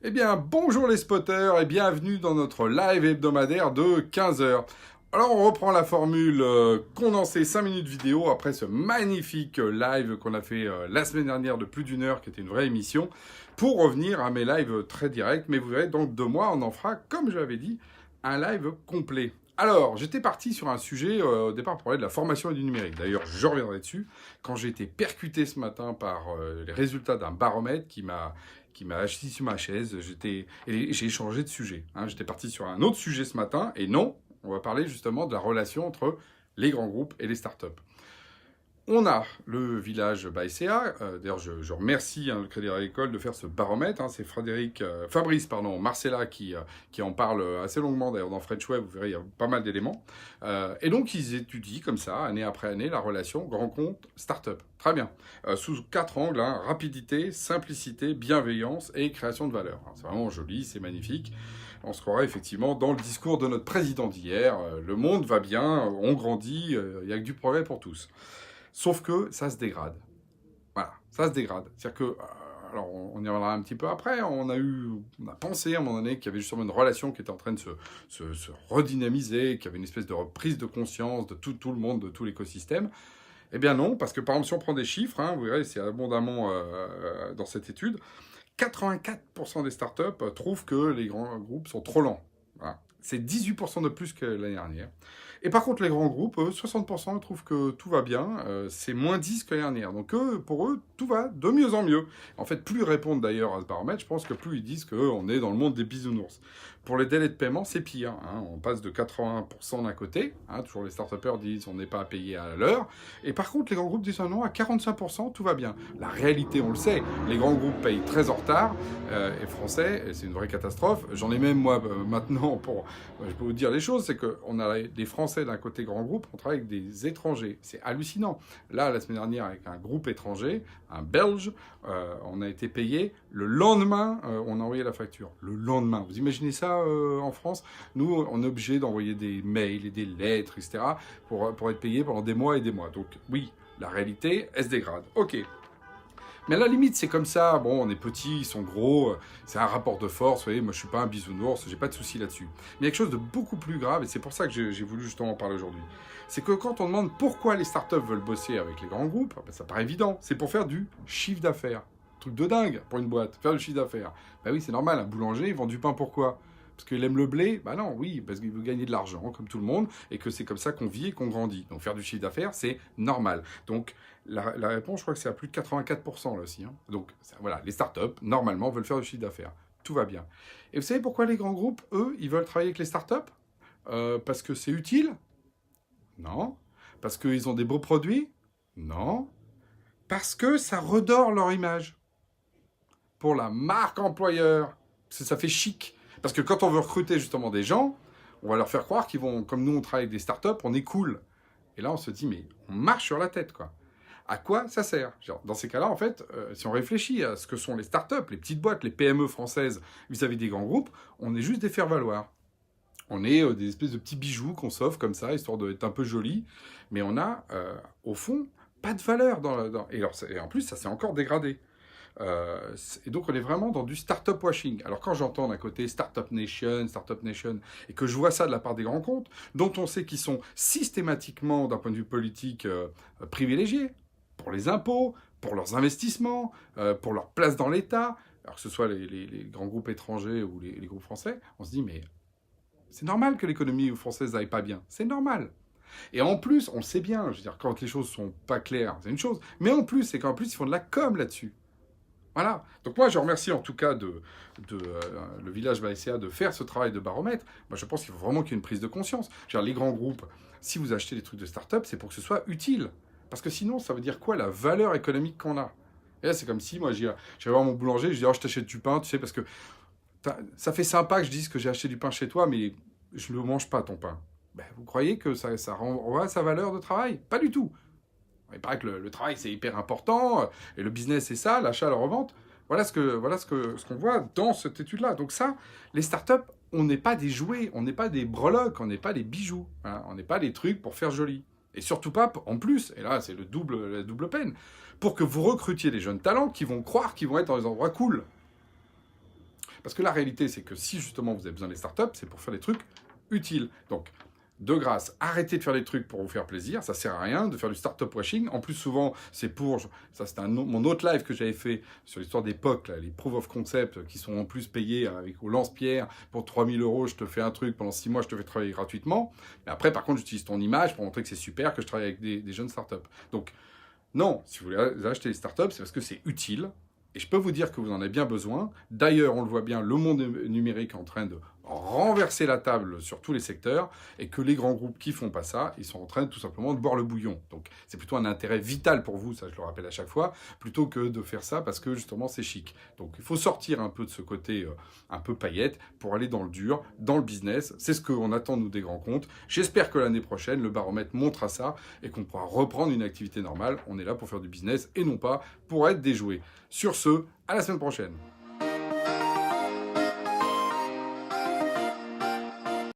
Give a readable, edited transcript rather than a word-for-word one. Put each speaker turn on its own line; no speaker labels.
Eh bien, bonjour les spotters et bienvenue dans notre live hebdomadaire de 15 heures. Alors, on reprend la formule condensée 5 minutes vidéo après ce magnifique live qu'on a fait la semaine dernière de plus d'une heure, qui était une vraie émission, pour revenir à mes lives très directs. Mais vous verrez, donc 2 mois, on en fera, comme je l'avais dit, un live complet. Alors, j'étais parti sur un sujet au départ pour parler de la formation et du numérique. D'ailleurs, je reviendrai dessus quand j'ai été percuté ce matin par les résultats d'un baromètre qui m'a assis sur ma chaise. J'ai changé de sujet. Hein. J'étais parti sur un autre sujet ce matin. Et non, on va parler justement de la relation entre les grands groupes et les startups. On a le village Baïséa. D'ailleurs, je remercie le Crédit Agricole de faire ce baromètre. Hein. C'est Fabrice Marcella qui en parle assez longuement. D'ailleurs, dans French Web, vous verrez, il y a pas mal d'éléments. Et donc, ils étudient comme ça, année après année, la relation grand compte startup. Très bien. Sous 4 angles, hein, rapidité, simplicité, bienveillance et création de valeur. C'est vraiment joli, c'est magnifique. On se croirait effectivement dans le discours de notre président d'hier. Le monde va bien, on grandit, il n'y a que du progrès pour tous. Sauf que ça se dégrade. Voilà, ça se dégrade. C'est-à-dire que, alors on y reviendra un petit peu après, on a pensé à un moment donné qu'il y avait justement une relation qui était en train de se redynamiser, qu'il y avait une espèce de reprise de conscience de tout le monde, de tout l'écosystème. Eh bien non, parce que par exemple, si on prend des chiffres, hein, vous verrez, c'est abondamment dans cette étude, 84% des startups trouvent que les grands groupes sont trop lents. Voilà. C'est 18% de plus que l'année dernière. Et par contre, les grands groupes, 60% trouvent que tout va bien. C'est moins 10 que l'année dernière. Donc pour eux, tout va de mieux en mieux. En fait, plus ils répondent d'ailleurs à ce baromètre, je pense que plus ils disent qu'on est dans le monde des bisounours. Pour les délais de paiement, c'est pire. Hein. On passe de 80% d'un côté. Hein. Toujours les start-upers disent on n'est pas payé à l'heure. Et par contre, les grands groupes disent non, à 45%, tout va bien. La réalité, on le sait, les grands groupes payent très en retard. Et français, et c'est une vraie catastrophe. J'en ai même, moi, maintenant, je peux vous dire les choses, c'est qu'on a des Français d'un côté grand groupe, on travaille avec des étrangers. C'est hallucinant. Là, la semaine dernière, avec un groupe étranger, un Belge, on a été payé le lendemain, on a envoyé la facture. Le lendemain. Vous imaginez ça en France? Nous, on est obligé d'envoyer des mails et des lettres, etc., pour être payé pendant des mois et des mois. Donc, oui, la réalité, elle se dégrade. Ok. Mais à la limite, c'est comme ça. Bon, on est petits, ils sont gros. C'est un rapport de force. Vous voyez, moi, je suis pas un bisounours. J'ai pas de souci là-dessus. Mais il y a quelque chose de beaucoup plus grave, et c'est pour ça que j'ai voulu justement en parler aujourd'hui. C'est que quand on demande pourquoi les startups veulent bosser avec les grands groupes, ben, ça paraît évident. C'est pour faire du chiffre d'affaires. Truc de dingue pour une boîte, faire du chiffre d'affaires. Ben oui, c'est normal. Un boulanger, il vend du pain pourquoi? Parce qu'il aime le blé? Bah non, oui, parce qu'il veut gagner de l'argent, comme tout le monde, et que c'est comme ça qu'on vit et qu'on grandit. Donc faire du chiffre d'affaires, c'est normal. Donc la réponse, je crois que c'est à plus de 84% là aussi. Hein. Donc voilà, les startups, normalement, veulent faire du chiffre d'affaires. Tout va bien. Et vous savez pourquoi les grands groupes, eux, ils veulent travailler avec les startups? Parce que c'est utile? Non. Parce qu'ils ont des beaux produits? Non. Parce que ça redore leur image. Pour la marque employeur. Parce que ça fait chic. Parce que quand on veut recruter justement des gens, on va leur faire croire qu'ils vont, comme nous on travaille avec des startups, on est cool. Et là on se dit, mais on marche sur la tête, quoi. À quoi ça sert? Genre, dans ces cas-là, en fait, si on réfléchit à ce que sont les startups, les petites boîtes, les PME françaises vis-à-vis des grands groupes, on est juste des faire-valoir. On est des espèces de petits bijoux qu'on s'offre comme ça, histoire d'être un peu joli, mais on a, au fond, pas de valeur. Et en plus, ça s'est encore dégradé. Et donc, on est vraiment dans du startup washing. Alors, quand j'entends d'un côté Startup Nation, et que je vois ça de la part des grands comptes, dont on sait qu'ils sont systématiquement, d'un point de vue politique, privilégiés, pour les impôts, pour leurs investissements, pour leur place dans l'État, alors que ce soit les grands groupes étrangers ou les groupes français, on se dit, mais c'est normal que l'économie française n'aille pas bien. C'est normal. Et en plus, on le sait bien, je veux dire, quand les choses sont pas claires, c'est une chose. Mais en plus, c'est qu'en plus, ils font de la com là-dessus. Voilà. Donc moi, je remercie en tout cas le village Baïséa de faire ce travail de baromètre. Moi, je pense qu'il faut vraiment qu'il y ait une prise de conscience. Je veux dire, les grands groupes, si vous achetez des trucs de start-up, c'est pour que ce soit utile. Parce que sinon, ça veut dire quoi la valeur économique qu'on a? Et là, c'est comme si moi, j'irais voir mon boulanger, je dis, oh, je t'achète du pain, tu sais, parce que ça fait sympa que je dise que j'ai acheté du pain chez toi, mais je ne mange pas ton pain. Ben, vous croyez que ça renvoie sa valeur de travail? Pas du tout. Il paraît que le travail, c'est hyper important, et le business, c'est ça, l'achat, la revente. Voilà ce qu'on voit dans cette étude-là. Donc ça, les startups, on n'est pas des jouets, on n'est pas des breloques, on n'est pas des bijoux, hein, on n'est pas des trucs pour faire joli. Et surtout pas, en plus, et là c'est la double peine, pour que vous recrutiez des jeunes talents qui vont croire qu'ils vont être dans des endroits cool. Parce que la réalité, c'est que si justement vous avez besoin des startups, c'est pour faire des trucs utiles. Donc, de grâce, arrêtez de faire des trucs pour vous faire plaisir, ça sert à rien de faire du startup washing. En plus, souvent, c'est pour, ça c'est mon autre live que j'avais fait sur l'histoire des POC, là, les proof of concept qui sont en plus payés avec au lance-pierre pour 3000 €, je te fais un truc, pendant 6 mois, je te fais travailler gratuitement. Mais après, par contre, j'utilise ton image pour montrer que c'est super, que je travaille avec des jeunes startups. Donc, non, si vous voulez acheter des startups, c'est parce que c'est utile. Et je peux vous dire que vous en avez bien besoin. D'ailleurs, on le voit bien, le monde numérique est en train de renverser la table sur tous les secteurs et que les grands groupes qui font pas ça, ils sont en train tout simplement de boire le bouillon. Donc, c'est plutôt un intérêt vital pour vous, ça je le rappelle à chaque fois, plutôt que de faire ça parce que justement c'est chic. Donc, il faut sortir un peu de ce côté un peu paillette pour aller dans le dur, dans le business. C'est ce qu'on attend nous des grands comptes. J'espère que l'année prochaine, le baromètre montrera ça et qu'on pourra reprendre une activité normale. On est là pour faire du business et non pas pour être déjoué. Sur ce, à la semaine prochaine.